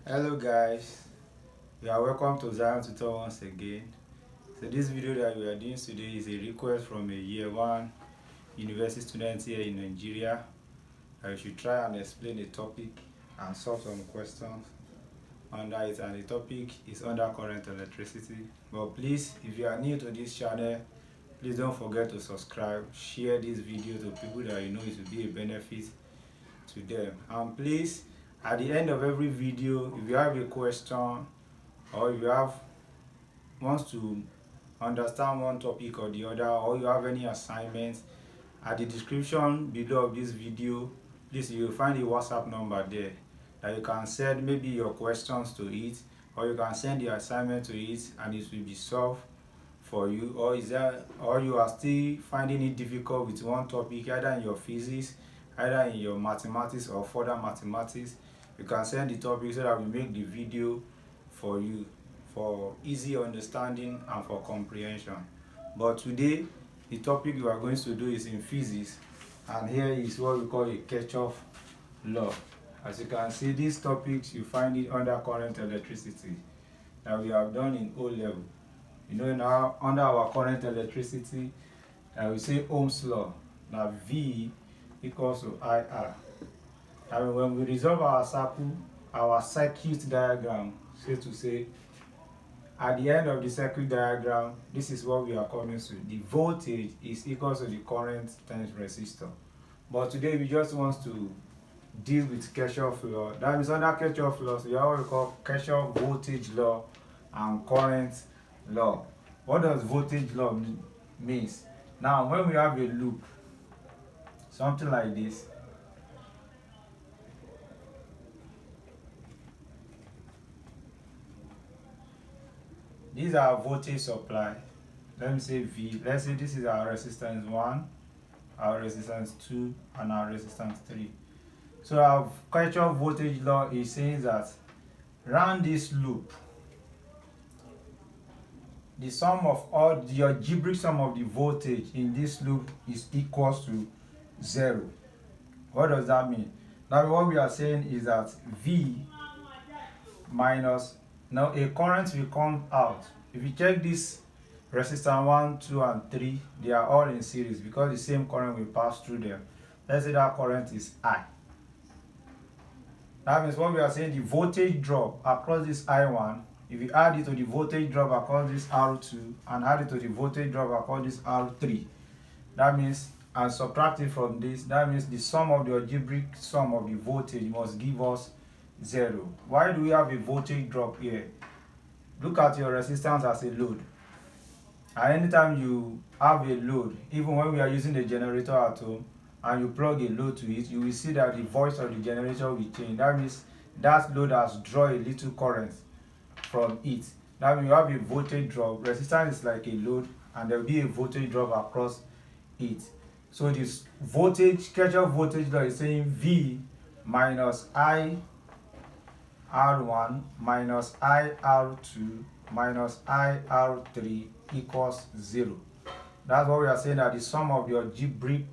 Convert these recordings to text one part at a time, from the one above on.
Hello guys, you are welcome to Zion Tutor once again. So this video that we are doing today is a request from a year 1 university student here in Nigeria. I should try and explain the topic and solve some questions under it, and the topic is undercurrent electricity. But please, if you are new to this channel, please don't forget to subscribe, share this video to people that you know it will be a benefit to them. And please, at the end of every video, if you have a question or if you have wants to understand one topic or the other, or you have any assignments, at the description below of this video, please, you will find a WhatsApp number there that you can send maybe your questions to it, or you can send the assignment to it and it will be solved for you. Or you are still finding it difficult with one topic, either in your physics, either in your mathematics or further mathematics, you can send the topic so that we make the video for you for easy understanding and for comprehension. But today the topic we are going to do is in physics, and here is what we call a Kirchoff law. As you can see, these topics you find it under current electricity that we have done in O level. You know, now under our current electricity, we say Ohm's law. Now V equals to IR. And when we resolve our circuit diagram, so to say, at the end of the circuit diagram, this is what we are coming to. The voltage is equal to the current times resistor. But today we just want to deal with Kirchoff law. That means under Kirchoff law, so you have what we call Kirchoff voltage law and current law. What does voltage law means? Now, when we have a loop, something like this, these are voltage supply. Let me say V. Let's say this is our resistance 1, our resistance 2, and our resistance 3. So our Kirchoff voltage law is saying that round this loop, the sum of all the algebraic sum of the voltage in this loop is equals to 0. What does that mean? Now what we are saying is that V minus, now a current will come out. If you check this resistor 1, 2, and 3, they are all in series because the same current will pass through them. Let's say that current is I. That means what we are saying, the voltage drop across this I1, if you add it to the voltage drop across this R2 and add it to the voltage drop across this R3, that means, and subtract it from this, that means the sum of the algebraic sum of the voltage must give us 0. Why do we have a voltage drop here? Look at your resistance as a load. And anytime you have a load, even when we are using the generator at home and you plug a load to it, you will see that the voice of the generator will change. That means that load has drawn a little current from it. Now when you have a voltage drop, resistance is like a load and there will be a voltage drop across it. So this voltage, Kirchoff voltage law is saying V minus I R1 minus I R2 minus I R3 equals 0. That's what we are saying, that the sum of the algebraic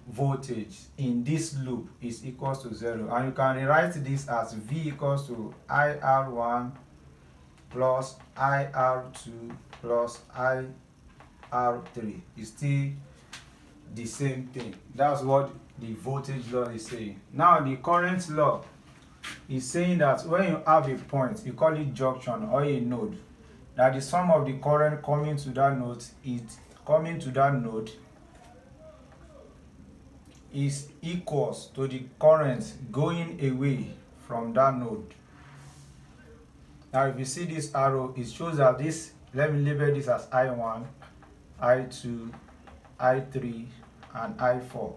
voltage in this loop is equals to 0. And you can rewrite this as V equals to I R1 plus I R2 plus I R3. It's still the same thing. That's what the voltage law is saying. Now the current law is saying that when you have a point, you call it junction or a node, that the sum of the current coming to that node is equals to the current going away from that node. Now if you see this arrow, it shows that this, let me label this as I1, I2, I3, and I4.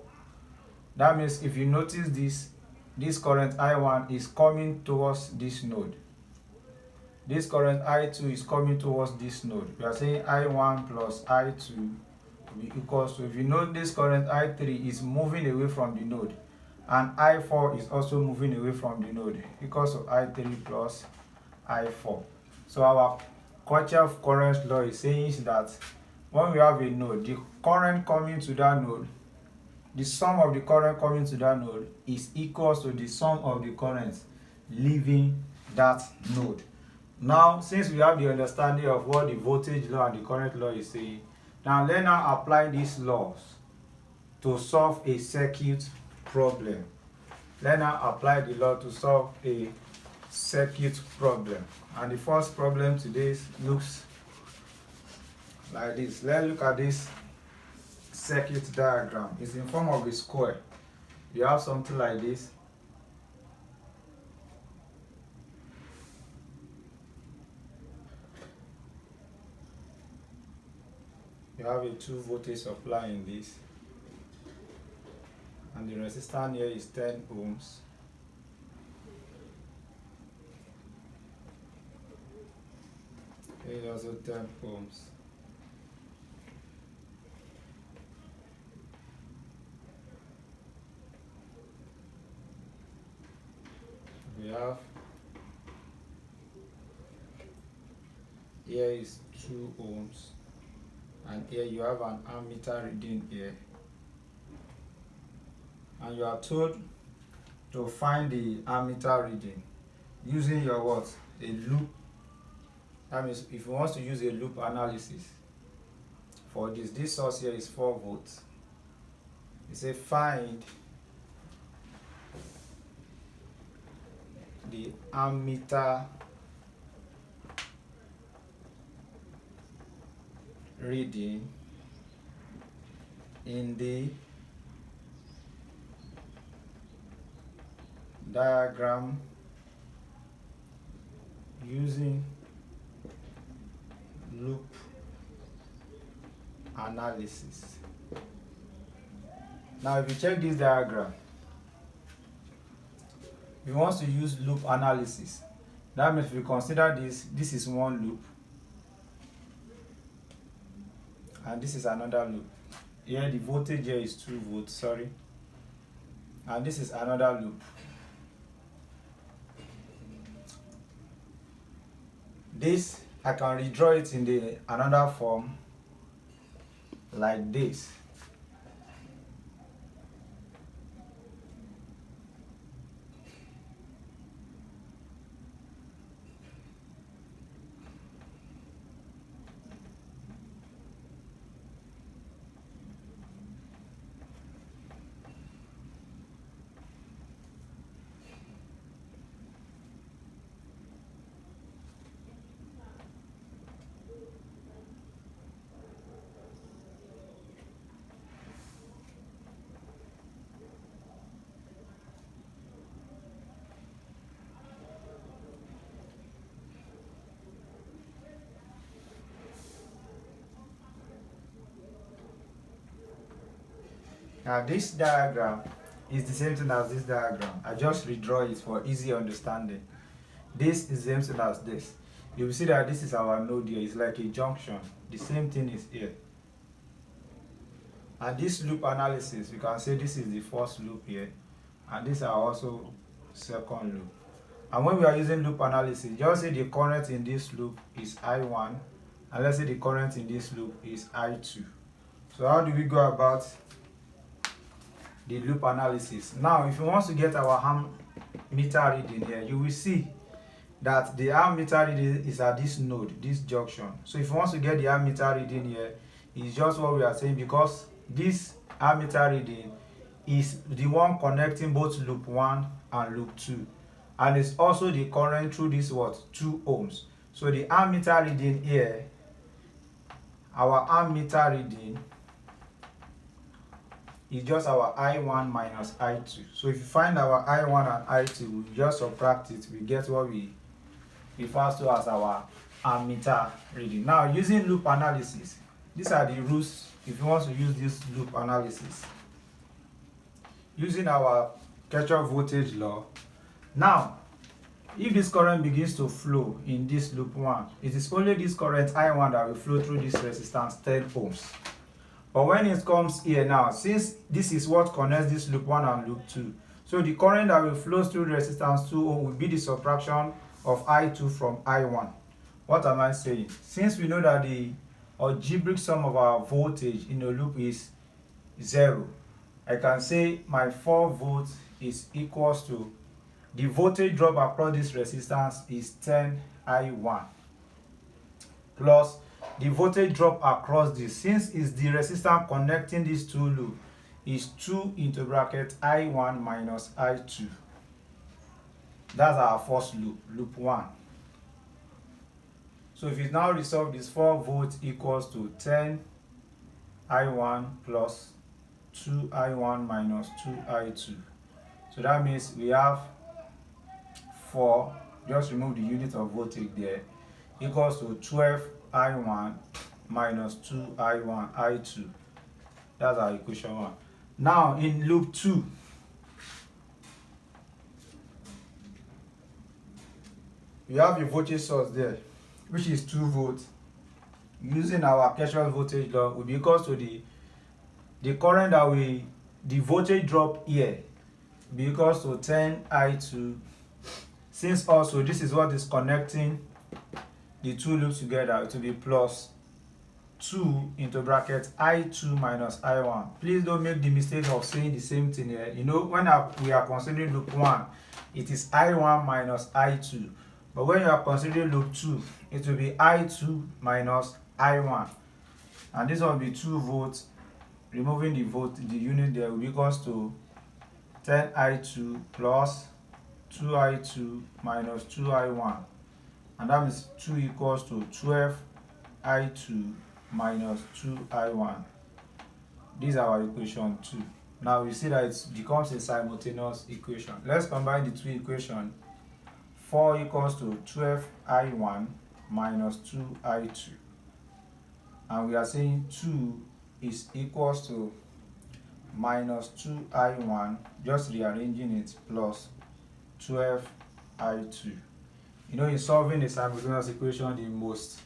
That means if you notice this current I1 is coming towards this node. This current I2 is coming towards this node. We are saying I1 plus I2 will be equals to, if you note, this current I3 is moving away from the node, and I4 is also moving away from the node, equals to I3 plus I4. So our Kirchoff current law is saying that when we have a node, the current coming to that node, the sum of the current coming to that node is equals to the sum of the currents leaving that node. Now, since we have the understanding of what the voltage law and the current law is saying, now let's now apply these laws to solve a circuit problem. Let's now apply the law to solve a circuit problem. And the first problem today looks like this. Let's look at this circuit diagram. It's in form of a square. You have something like this. You have a 2 voltage supply in this, and the resistance here is 10 ohms. Here is also 10 ohms. We have here is 2 ohms, and here you have an ammeter reading here, and you are told to find the ammeter reading using your what? A loop. That means if you want to use a loop analysis for this source here is 4 volts. You say find the ammeter reading in the diagram using loop analysis. Now if you check this diagram, if you want to use loop analysis, that means if you consider this is one loop and this is another loop. Here the voltage here is 2 volts, sorry, and this is another loop. This I can redraw it in the another form like this. Now this diagram is the same thing as this diagram. I just redraw it for easy understanding. This is the same thing as this. You will see that this is our node here. It's like a junction. The same thing is here. And this loop analysis, you can say this is the first loop here, and these are also second loop. And when we are using loop analysis, just say the current in this loop is I1, and let's say the current in this loop is I2. So how do we go about the loop analysis? Now, if you want to get our ammeter reading here, you will see that the ammeter reading is at this node, this junction. So if you want to get the ammeter reading here, it's just what we are saying, because this ammeter reading is the one connecting both loop 1 and loop 2, and it's also the current through this what? 2 ohms. So the ammeter reading here, our ammeter reading is just our I1 minus I2. So if you find our I1 and I2, we just subtract it, we get what we refer to as our ammeter reading. Now, using loop analysis, these are the rules if you want to use this loop analysis. Using our Kirchoff voltage law. Now, if this current begins to flow in this loop 1, it is only this current I1 that will flow through this resistance 10 ohms. But when it comes here now, since this is what connects this loop 1 and loop 2, so the current that will flow through resistance 2 ohm will be the subtraction of I2 from I1. What am I saying? Since we know that the algebraic sum of our voltage in a loop is 0, I can say my 4 volts is equals to the voltage drop across this resistance is 10I1 plus the voltage drop across this, since it's the resistance connecting these two loops, is 2 into bracket I1 minus I2. That's our first loop, loop 1. So if you now resolve this, 4 volts equals to 10I1 plus 2I1 minus 2I2. So that means we have 4, just remove the unit of voltage there, equals to 12I1 minus 2I1 I2. That's our equation 1. Now in loop 2, we have a voltage source there, which is 2 volts. Using our Kirchoff voltage law will be equal to the current that the voltage drop here will be equals to 10I2. Since also this is what is connecting the two loops together, it will be plus 2 into bracket I2 minus I1. Please don't make the mistake of saying the same thing here. You know, when we are considering loop 1, it is I1 minus I2. But when you are considering loop 2, it will be I2 minus I1. And this will be 2 volts. Removing the unit there will be equals to 10I2 plus 2I2 minus 2I1. And that means 2 equals to 12I2 minus 2I1. This is our equation 2. Now we see that it becomes a simultaneous equation. Let's combine the two equations. 4 equals to 12I1 minus 2I2. And we are saying 2 is equals to minus 2I1, just rearranging it, plus 12I2. You know, in solving a simultaneous equation, the most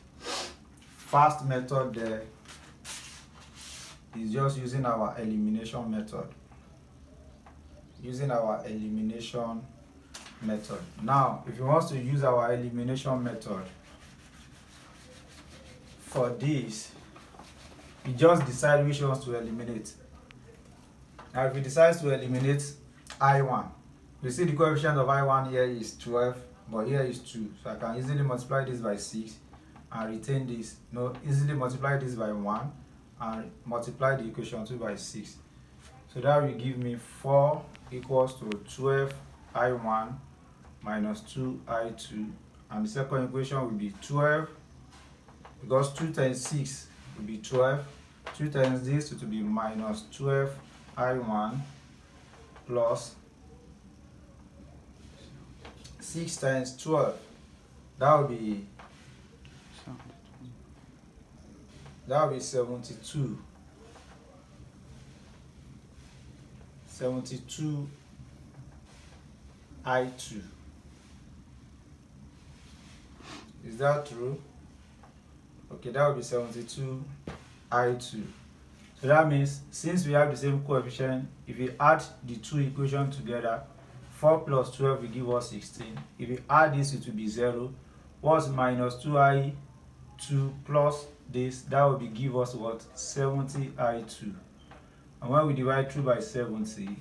fast method there is just using our elimination method. Now, if you want to use our elimination method for this, you just decide which ones to eliminate. Now, if you decide to eliminate I1, you see the coefficient of I1 here is 12, but here is 2. So I can easily multiply this by 6 and retain this. No, easily multiply this by 1 and multiply the equation 2 by 6. So that will give me 4 equals to 12I1 minus 2I2. And the second equation will be 12, because 2 times 6 will be 12. 2 times this, it will be minus 12I1 plus 6 times 12. That will be 72. 72I2. Is that true? Okay, that will be 72I2. So that means, since we have the same coefficient, if we add the two equations together, 4 plus 12 will give us 16. If we add this, it will be 0. What's minus 2I2 plus this? That will give us what? 70I2. And when we divide through by 70,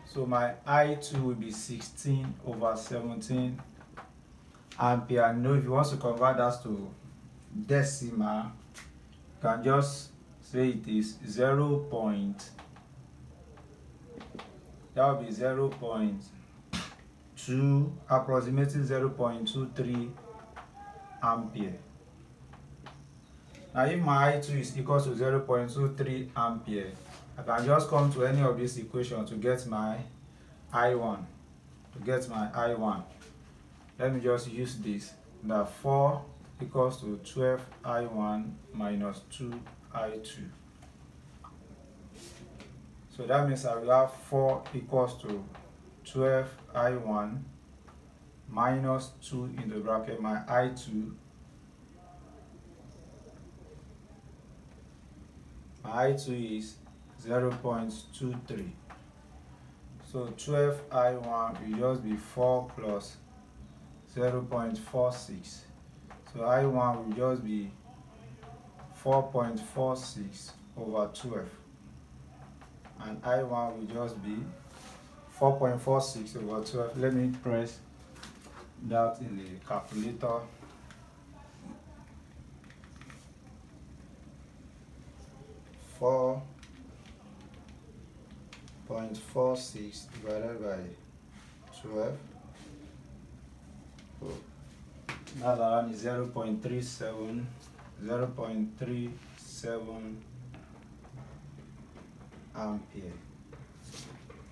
so my I2 will be 16 over 17 ampere. And if you want to convert that to decimal, you can just say it is 0. That will be 0.2, approximately 0.23 ampere. Now if my I2 is equal to 0.23 ampere, I can just come to any of these equations to get my I1. Let me just use this. That 4 equals to 12I1 minus 2I2. So that means I will have 4 equals to 12I1 minus 2 in the bracket, my I2. My I2 is 0.23. So 12I1 will just be 4 plus 0.46. So I1 will just be 4.46 over 12. And I1 will just be 4.46 over 12. Let me press that in the calculator. 4.46 divided by 12. That's around 0.37 ampere.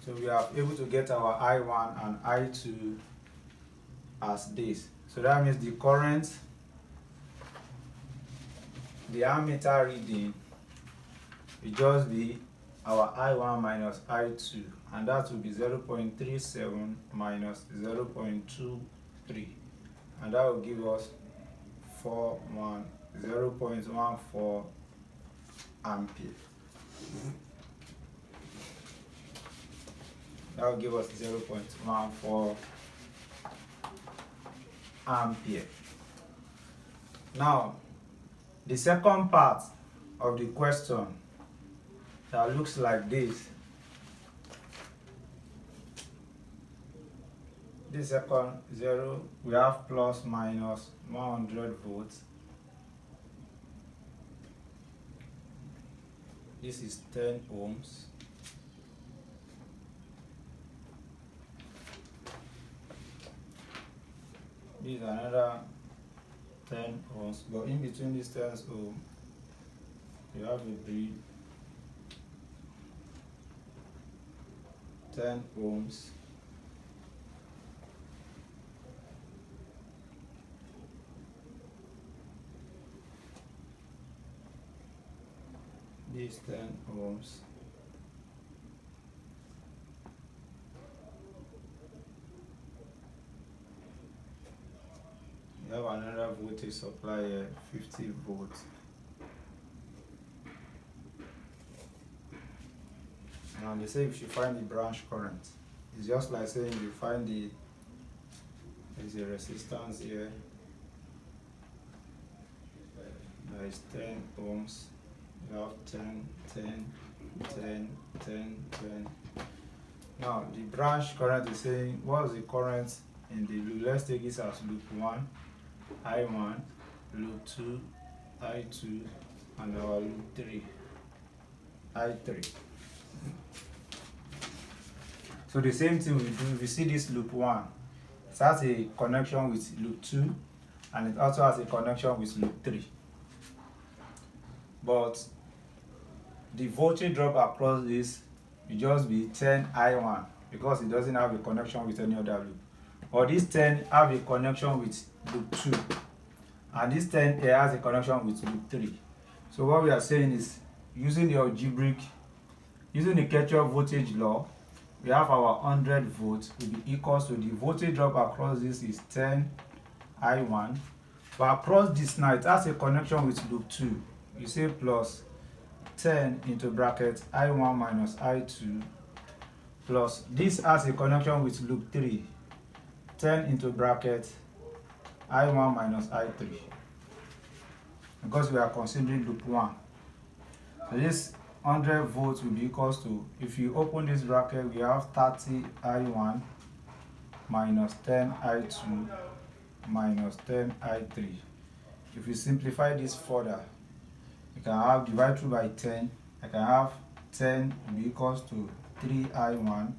So we are able to get our I1 and I2 as this. So that means the current, the ammeter reading will just be our I1 minus I2, and that will be 0.37 minus 0.23, and that will give us 0.14 ampere. That will give us 0.14 ampere. Now, the second part of the question that looks like this. This second zero, we have plus minus 100 volts. This is 10 ohms. This is another 10 ohms, but in between these 10 ohms, you have a bridge, 10 ohms. This 10 ohms. You have another voltage supply here, 50 volts. Now they say if you find the branch current, it's just like saying you find there's a resistance here, there is 10 ohms, you have 10, 10, 10, 10, 10. Now the branch current is saying what is the current in the loop. Let's take this as loop 1, I1, loop 2, I2, and our loop 3, I3. So the same thing we do, we see this loop 1, it has a connection with loop 2, and it also has a connection with loop 3. But the voltage drop across this will just be 10 I1 because it doesn't have a connection with any other loop. Or this 10 have a connection with loop 2, and this 10 here has a connection with loop 3. So what we are saying is, using the algebraic, using the Kirchoff voltage law, we have our 100 volts will be equals to the voltage drop across this is 10 I1, but across this now it has a connection with loop 2. You say plus 10 into bracket I1 minus I2, plus this has a connection with loop 3, 10 into bracket I1 minus I3, because we are considering loop 1. So this 100 volts will be equals to, if you open this bracket, we have 30 I1 minus 10 I2 minus 10 I3. If you simplify this further, you can have divide through by 10. I can have 10 will be equals to 3 I1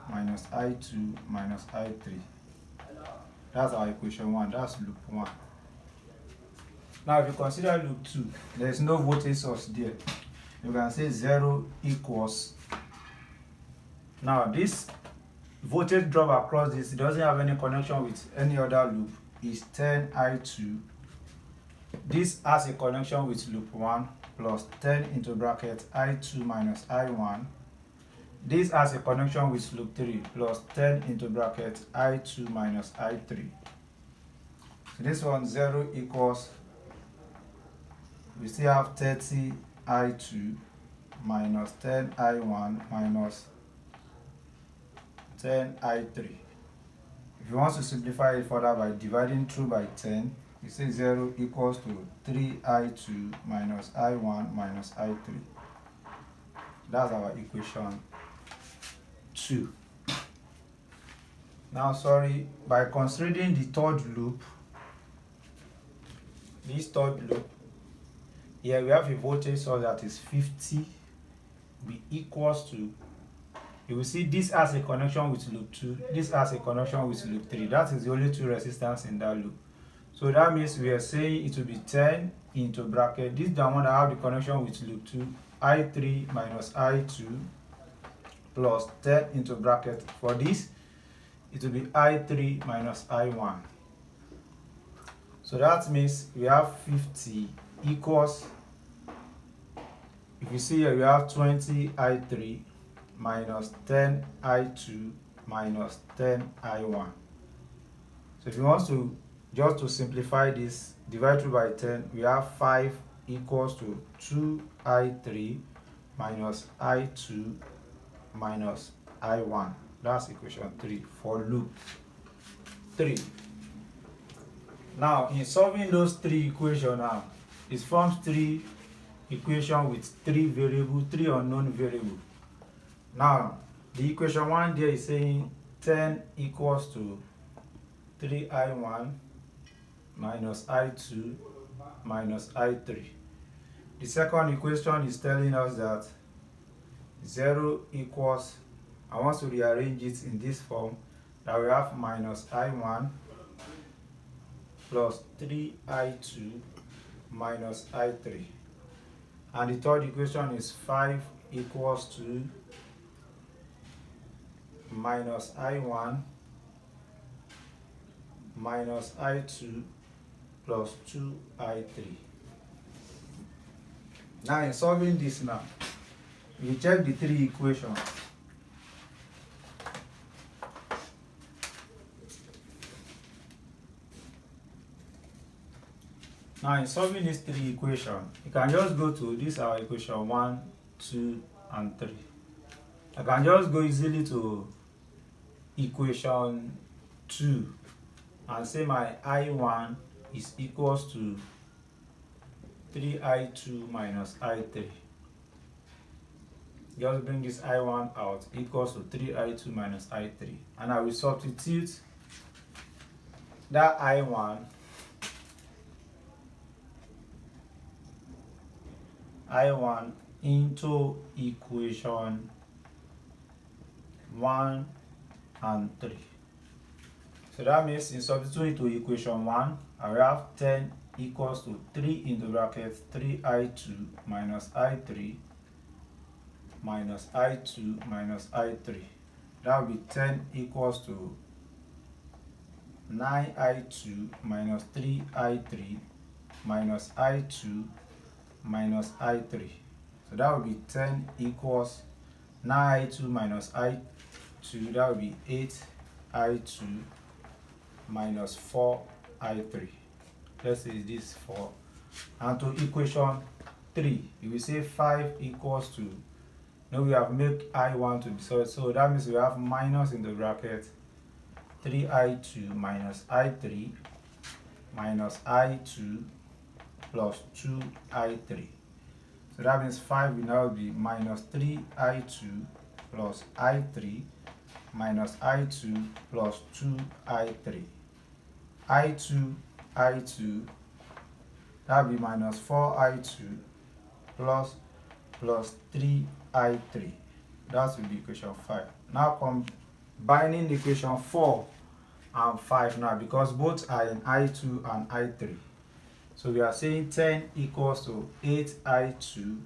minus I2 minus I3. That's our equation 1. That's loop 1. Now if you consider loop 2, there is no voltage source there. You can say 0 equals. Now this voltage drop across this, it doesn't have any connection with any other loop, is 10 I2. This has a connection with loop 1 plus 10 into bracket I2 minus I1. This has a connection with loop 3 plus 10 into bracket I2 minus I3. So this one 0 equals, we still have 30 I2 minus 10 I1 minus 10 I3. If you want to simplify it further by dividing through by 10, you say 0 equals to 3 I2 minus I1 minus I3. That's our equation 2. Now, sorry, by considering the third loop, this third loop, here we have a voltage source that is 50 be equals to, you will see this has a connection with loop 2, this has a connection with loop 3. That is the only two resistance in that loop. So that means we are saying it will be 10 into bracket, this is the one that have the connection with loop 2, I3 minus I2 plus 10 into bracket. For this, it will be I3 minus I1. So that means we have 50 equals, if you see here, we have 20 I3 minus 10 I2 minus 10 I1. So if you want to, just to simplify this, divide through by 10, we have 5 equals to 2 I3 minus I2 minus I1. That's equation 3 for loop 3. Now, in solving those three equations now, it forms three equations with three variables, three unknown variables. Now, the equation 1 there is saying 10 equals to 3I1 minus I2 minus I3. The second equation is telling us that 0 equals, I want to rearrange it in this form, that we have minus I1 plus 3I2 minus I3. And the third equation is 5 equals to minus I1 minus I2 plus 2I3. Now, in solving this now, we check the three equations. Now, in solving these three equations, you can just go to this our equation 1, 2, and 3. I can just go easily to equation 2 and say my I1 is equals to 3I2 minus I3. Just bring this I1 out, equals to 3I2 minus I3. And I will substitute that I1 into equation 1 and 3. So that means in substituting to equation 1, I will have 10 equals to 3 into bracket 3I2 minus I3 minus I2 minus I3. That will be 10 equals to 9I2 minus 3I3 minus I2 minus I3. So that will be 10 equals 9I2 minus I2, that will be 8I2 minus 4I3. Let's say this 4. And to equation 3, you will say 5 equals to, now we have made I1 to be solved, so that means we have minus in the bracket 3I2 minus I3 minus I2 plus 2I3. So that means 5 will now be minus 3I2 plus I3 minus I2 plus 2I3. I2, that will be minus 4I2 plus 3I3. That will be equation 5. Now combining equation 4 and 5 now, because both are in I2 and I3. So we are saying 10 equals to 8I2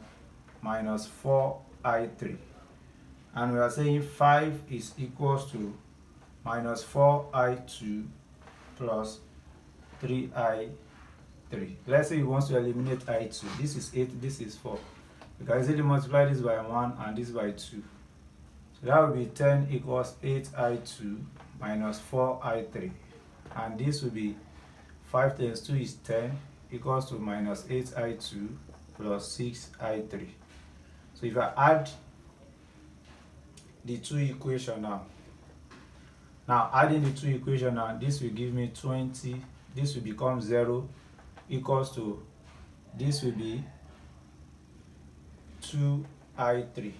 minus 4I3. And we are saying 5 is equals to minus 4I2 plus 3I3. Let's say you want to eliminate I2. This is 8, this is 4. You can easily multiply this by 1 and this by 2. So that will be 10 equals 8I2 minus 4I3. And this will be 5 times 2 is 10 equals to minus 8I2 plus 6I3. So if I add the two equations now adding the two equations now, this will give me 20, this will become 0 equals to, this will be 2I3.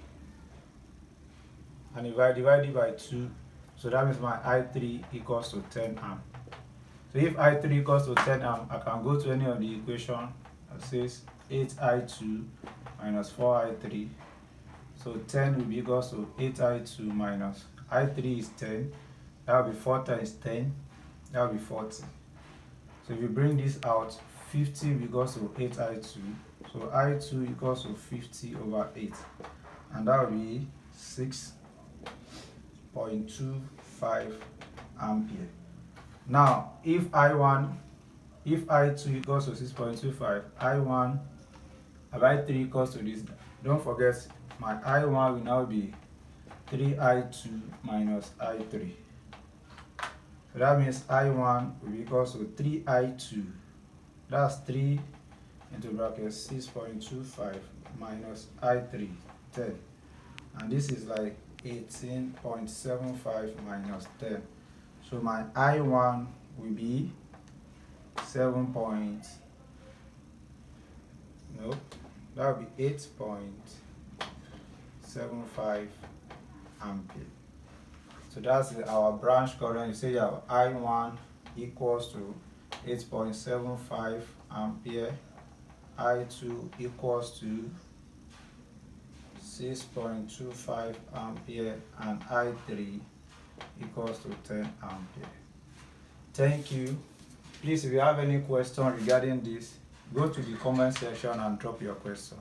And if I divide it by 2, So that means my I3 equals to 10 amp. So if I3 equals to 10 amp, I can go to any of the equation that says 8I2 minus 4I3. So 10 will be equals to 8I2 minus I3 is 10. That will be 4 times 10. That will be 40. So if you bring this out, 50 will be equals to 8I2. So I2 equals to 50 over 8. And that will be 6.25 ampere. Now, if I2 equals to 6.25, I3 equals to this. Don't forget, my I1 will now be 3I2 minus I3. So that means I1 will be equals to 3I2. That's 3 into bracket 6.25 minus I3, 10. And this is like 18.75 minus 10. So my I1 will be 7. That will be 8.75 ampere. So that's our branch current. You say you have I1 equals to 8.75 ampere, I2 equals to 6.25 ampere, and I3 equals to 10 ampere. Thank you. Please, if you have any question regarding this, go to the comment section and drop your question.